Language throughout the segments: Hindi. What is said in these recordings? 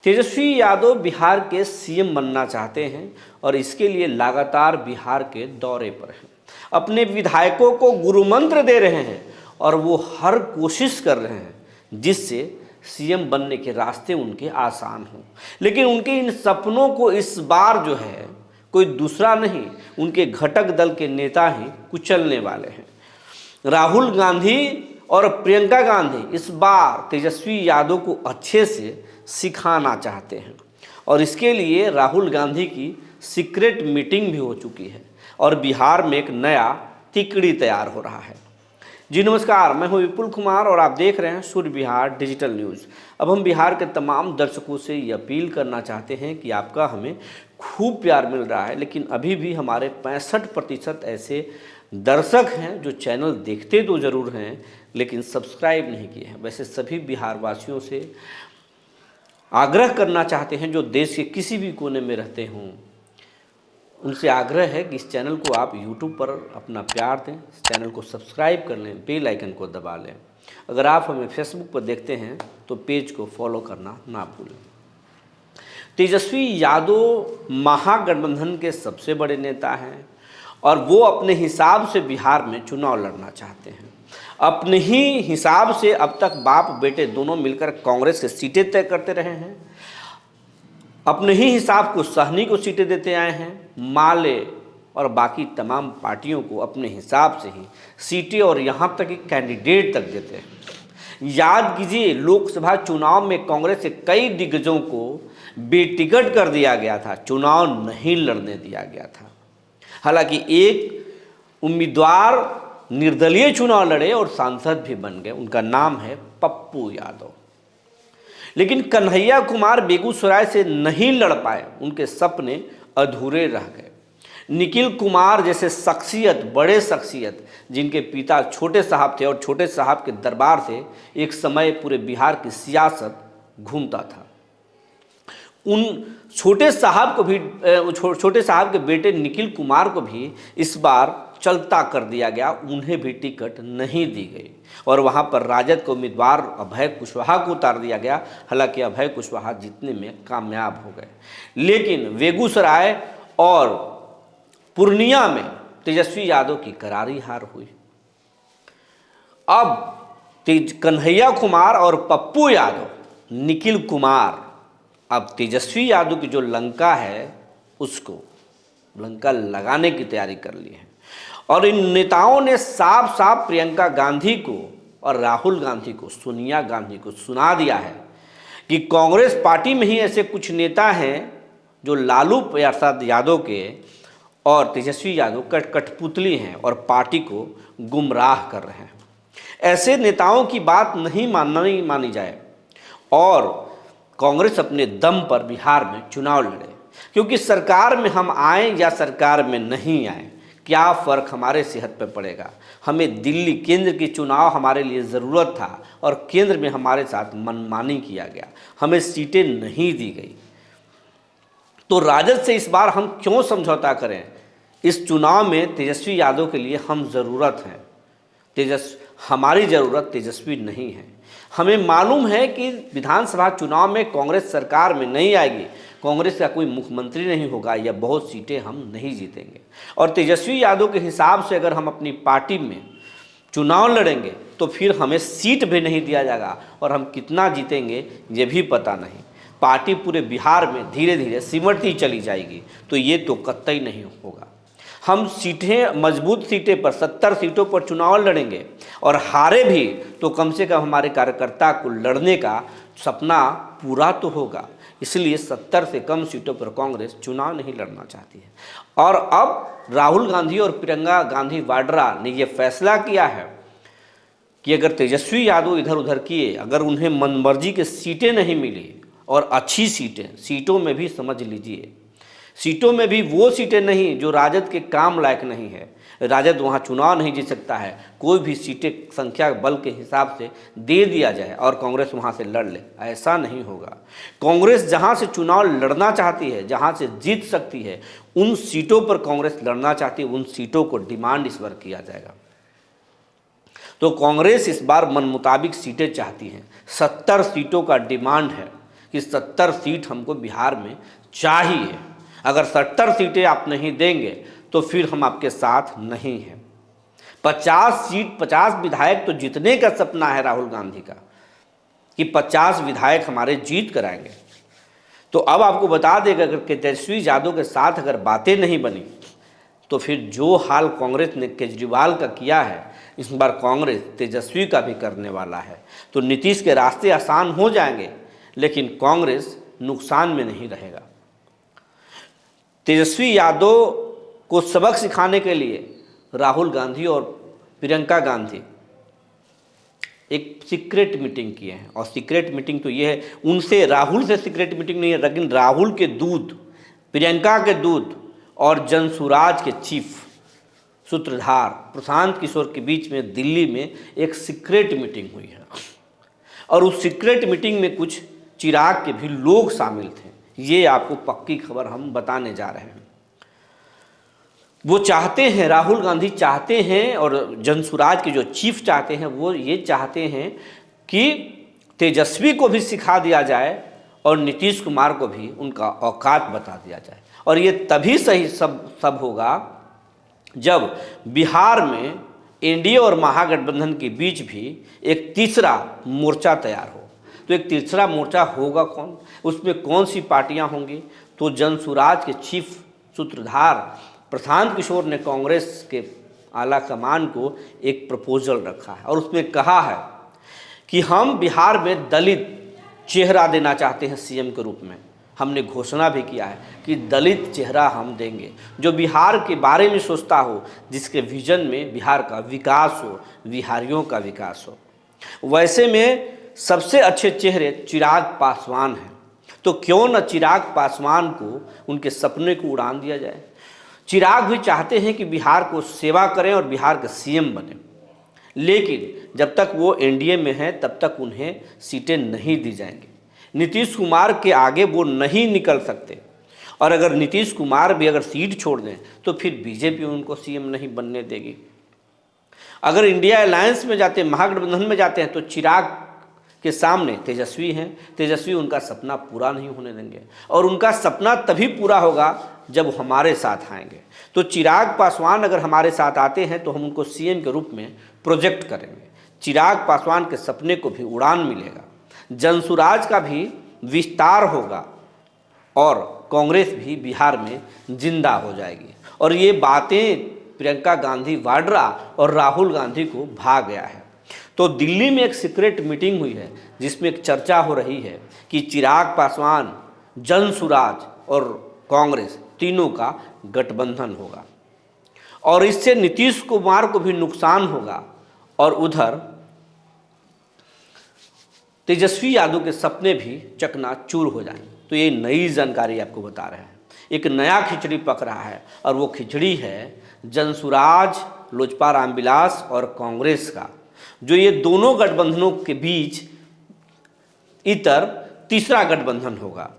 तेजस्वी यादव बिहार के सीएम बनना चाहते हैं और इसके लिए लगातार बिहार के दौरे पर हैं। अपने विधायकों को गुरुमंत्र दे रहे हैं और वो हर कोशिश कर रहे हैं जिससे सीएम बनने के रास्ते उनके आसान हों। लेकिन उनके इन सपनों को इस बार जो है कोई दूसरा नहीं, उनके घटक दल के नेता ही कुचलने वाले हैं। राहुल गांधी और प्रियंका गांधी इस बार तेजस्वी यादव को अच्छे से सिखाना चाहते हैं और इसके लिए राहुल गांधी की सीक्रेट मीटिंग भी हो चुकी है और बिहार में एक नया तिकड़ी तैयार हो रहा है। जी नमस्कार, मैं हूं विपुल कुमार और आप देख रहे हैं सूर्य बिहार डिजिटल न्यूज़। अब हम बिहार के तमाम दर्शकों से ये अपील करना चाहते हैं कि आपका हमें खूब प्यार मिल रहा है, लेकिन अभी भी हमारे 65% ऐसे दर्शक हैं जो चैनल देखते तो ज़रूर हैं लेकिन सब्सक्राइब नहीं किए हैं। वैसे सभी बिहार वासियों से आग्रह करना चाहते हैं जो देश के किसी भी कोने में रहते हों, उनसे आग्रह है कि इस चैनल को आप YouTube पर अपना प्यार दें, इस चैनल को सब्सक्राइब कर लें, बेल आइकन को दबा लें। अगर आप हमें फेसबुक पर देखते हैं तो पेज को फॉलो करना ना भूलें। तेजस्वी यादव महागठबंधन के सबसे बड़े नेता हैं और वो अपने हिसाब से बिहार में चुनाव लड़ना चाहते हैं। अपने ही हिसाब से अब तक बाप बेटे दोनों मिलकर कांग्रेस से सीटें तय करते रहे हैं। अपने ही हिसाब को सहनी को सीटें देते आए हैं, माले और बाकी तमाम पार्टियों को अपने हिसाब से ही सीटें और यहाँ तक कि कैंडिडेट तक देते हैं। याद कीजिए, लोकसभा चुनाव में कांग्रेस के कई दिग्गजों को बेटिकट कर दिया गया था, चुनाव नहीं लड़ने दिया गया था। हालांकि एक उम्मीदवार निर्दलीय चुनाव लड़े और सांसद भी बन गए, उनका नाम है पप्पू यादव। लेकिन कन्हैया कुमार बेगूसराय से नहीं लड़ पाए, उनके सपने अधूरे रह गए। निखिल कुमार जैसे शख्सियत, बड़े शख्सियत जिनके पिता छोटे साहब थे और छोटे साहब के दरबार से एक समय पूरे बिहार की सियासत घूमता था, उन छोटे साहब के बेटे निखिल कुमार को भी इस बार चलता कर दिया गया, उन्हें भी टिकट नहीं दी गई और वहां पर राजद के उम्मीदवार अभय कुशवाहा को उतार दिया गया। हालांकि अभय कुशवाहा जीतने में कामयाब हो गए, लेकिन बेगूसराय और पूर्णिया में तेजस्वी यादव की करारी हार हुई। अब कन्हैया कुमार और पप्पू यादव, निखिल कुमार अब तेजस्वी यादव की जो लंका है उसको लंका लगाने की तैयारी कर ली है और इन नेताओं ने साफ साफ प्रियंका गांधी को और राहुल गांधी को, सोनिया गांधी को सुना दिया है कि कांग्रेस पार्टी में ही ऐसे कुछ नेता हैं जो लालू प्रसाद यादव के और तेजस्वी यादव कठपुतली हैं और पार्टी को गुमराह कर रहे हैं। ऐसे नेताओं की बात नहीं मानी जाए और कांग्रेस अपने दम पर बिहार में चुनाव लड़े, क्योंकि सरकार में हम आए या सरकार में नहीं आए, क्या फ़र्क हमारे सेहत पर पड़ेगा। हमें दिल्ली केंद्र की चुनाव हमारे लिए ज़रूरत था और केंद्र में हमारे साथ मनमानी किया गया, हमें सीटें नहीं दी गई। तो राजद से इस बार हम क्यों समझौता करें। इस चुनाव में तेजस्वी यादव के लिए हम ज़रूरत हैं, हमारी ज़रूरत तेजस्वी नहीं है। हमें मालूम है कि विधानसभा चुनाव में कांग्रेस सरकार में नहीं आएगी, कांग्रेस का कोई मुख्यमंत्री नहीं होगा या बहुत सीटें हम नहीं जीतेंगे और तेजस्वी यादव के हिसाब से अगर हम अपनी पार्टी में चुनाव लड़ेंगे तो फिर हमें सीट भी नहीं दिया जाएगा और हम कितना जीतेंगे ये भी पता नहीं। पार्टी पूरे बिहार में धीरे धीरे सिमटती चली जाएगी, तो ये तो कतई नहीं होगा। हम मजबूत सीटें पर 70 सीटों पर चुनाव लड़ेंगे और हारे भी तो कम से कम हमारे कार्यकर्ता को लड़ने का सपना पूरा तो होगा। इसलिए 70 से कम सीटों पर कांग्रेस चुनाव नहीं लड़ना चाहती है और अब राहुल गांधी और प्रियंका गांधी वाड्रा ने यह फैसला किया है कि अगर तेजस्वी यादव इधर उधर किए, अगर उन्हें मनमर्जी की सीटें नहीं मिली और अच्छी सीटों में भी समझ लीजिए, सीटों में भी वो सीटें नहीं जो राजद के काम लायक नहीं है, राजद वहाँ चुनाव नहीं जीत सकता है, कोई भी सीटें संख्या बल के हिसाब से दे दिया जाए और कांग्रेस वहाँ से लड़ ले, ऐसा नहीं होगा। कांग्रेस जहाँ से चुनाव लड़ना चाहती है, जहाँ से जीत सकती है, उन सीटों पर कांग्रेस लड़ना चाहती है, उन सीटों को डिमांड इस बार किया जाएगा। तो कांग्रेस इस बार मन मुताबिक सीटें चाहती हैं, 70 सीटों का डिमांड है कि 70 सीट हमको बिहार में चाहिए। अगर 70 सीटें आप नहीं देंगे तो फिर हम आपके साथ नहीं हैं। 50 सीट 50 विधायक तो जीतने का सपना है राहुल गांधी का कि 50 विधायक हमारे जीत कर आएंगे। तो अब आपको बता देगा अगर तेजस्वी यादव के साथ अगर बातें नहीं बनी तो फिर जो हाल कांग्रेस ने केजरीवाल का किया है इस बार कांग्रेस तेजस्वी का भी करने वाला है। तो नीतीश के रास्ते आसान हो जाएंगे लेकिन कांग्रेस नुकसान में नहीं रहेगा। तेजस्वी यादव को सबक सिखाने के लिए राहुल गांधी और प्रियंका गांधी एक सीक्रेट मीटिंग किए हैं। और सीक्रेट मीटिंग तो ये है, उनसे राहुल से सीक्रेट मीटिंग नहीं है, लेकिन राहुल के दूत, प्रियंका के दूत और जनसुराज के चीफ सूत्रधार प्रशांत किशोर के बीच में दिल्ली में एक सीक्रेट मीटिंग हुई है। और उस सीक्रेट मीटिंग में कुछ चिराग के भी लोग शामिल थे। ये आपको पक्की खबर हम बताने जा रहे हैं। वो चाहते हैं, राहुल गांधी चाहते हैं और जनसुराज के जो चीफ चाहते हैं, वो ये चाहते हैं कि तेजस्वी को भी सिखा दिया जाए और नीतीश कुमार को भी उनका औकात बता दिया जाए। और ये तभी सही सब होगा जब बिहार में एनडीए और महागठबंधन के बीच भी एक तीसरा मोर्चा तैयार हो। तो एक तीसरा मोर्चा होगा कौन, उसमें कौन सी पार्टियां होंगी? तो जनसुराज के चीफ सूत्रधार प्रशांत किशोर ने कांग्रेस के आला कमान को एक प्रपोजल रखा है और उसमें कहा है कि हम बिहार में दलित चेहरा देना चाहते हैं सीएम के रूप में। हमने घोषणा भी किया है कि दलित चेहरा हम देंगे, जो बिहार के बारे में सोचता हो, जिसके विजन में बिहार का विकास हो, बिहारियों का विकास हो। वैसे में सबसे अच्छे चेहरे चिराग पासवान हैं। तो क्यों न चिराग पासवान को उनके सपने को उड़ान दिया जाए। चिराग भी चाहते हैं कि बिहार को सेवा करें और बिहार का सीएम बने, लेकिन जब तक वो एनडीए में हैं तब तक उन्हें सीटें नहीं दी जाएंगी। नीतीश कुमार के आगे वो नहीं निकल सकते और अगर नीतीश कुमार भी अगर सीट छोड़ दें तो फिर बीजेपी उनको सीएम नहीं बनने देगी। अगर इंडिया अलायंस में जाते हैं, महागठबंधन में जाते हैं, तो चिराग के सामने तेजस्वी हैं। तेजस्वी उनका सपना पूरा नहीं होने देंगे और उनका सपना तभी पूरा होगा जब हमारे साथ आएंगे। तो चिराग पासवान अगर हमारे साथ आते हैं तो हम उनको सीएम के रूप में प्रोजेक्ट करेंगे। चिराग पासवान के सपने को भी उड़ान मिलेगा, जनसुराज का भी विस्तार होगा और कांग्रेस भी बिहार में जिंदा हो जाएगी। और ये बातें प्रियंका गांधी वाड्रा और राहुल गांधी को भा गया है। तो दिल्ली में एक सीक्रेट मीटिंग हुई है जिसमें एक चर्चा हो रही है कि चिराग पासवान, जनसुराज और कांग्रेस तीनों का गठबंधन होगा और इससे नीतीश कुमार को भी नुकसान होगा और उधर तेजस्वी यादव के सपने भी चकनाचूर हो जाएंगे। तो ये नई जानकारी आपको बता रहे हैं। एक नया खिचड़ी पक रहा है और वो खिचड़ी है जनसुराज, लोजपा रामविलास और कांग्रेस का, जो ये दोनों गठबंधनों के बीच इतर तीसरा गठबंधन होगा।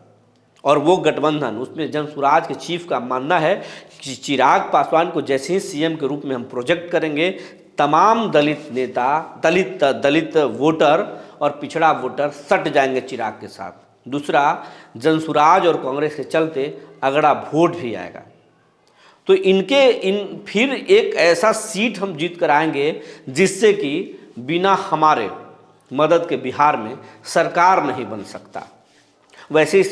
और वो गठबंधन, उसमें जनसुराज के चीफ का मानना है कि चिराग पासवान को जैसे ही सीएम के रूप में हम प्रोजेक्ट करेंगे, तमाम दलित नेता, दलित वोटर और पिछड़ा वोटर सट जाएंगे चिराग के साथ। दूसरा, जनसुराज और कांग्रेस के चलते अगड़ा वोट भी आएगा। तो फिर एक ऐसा सीट हम जीत कर आएंगे जिससे कि बिना हमारे मदद के बिहार में सरकार नहीं बन सकता। वैसी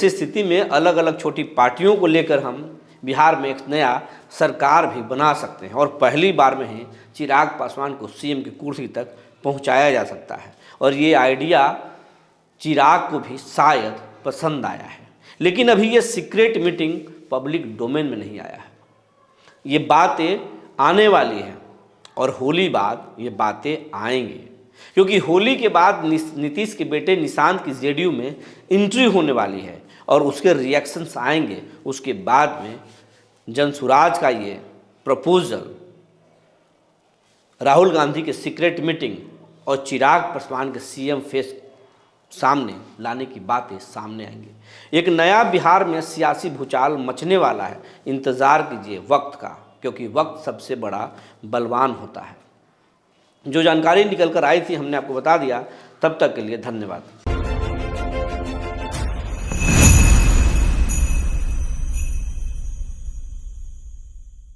स्थिति में अलग अलग छोटी पार्टियों को लेकर हम बिहार में एक नया सरकार भी बना सकते हैं और पहली बार में ही चिराग पासवान को सीएम की कुर्सी तक पहुंचाया जा सकता है। और ये आइडिया चिराग को भी शायद पसंद आया है, लेकिन अभी ये सीक्रेट मीटिंग पब्लिक डोमेन में नहीं आया है। ये बातें आने वाली हैं और होली बाद ये बातें आएंगी, क्योंकि होली के बाद नीतीश के बेटे निशांत की जेडीयू में एंट्री होने वाली है और उसके रिएक्शंस आएंगे। उसके बाद में जनसुराज का ये प्रपोजल, राहुल गांधी के सीक्रेट मीटिंग और चिराग पासवान के सीएम फेस सामने लाने की बातें सामने आएंगी। एक नया बिहार में सियासी भूचाल मचने वाला है। इंतज़ार कीजिए वक्त का, क्योंकि वक्त सबसे बड़ा बलवान होता है। जो जानकारी निकल कर आई थी हमने आपको बता दिया। तब तक के लिए धन्यवाद।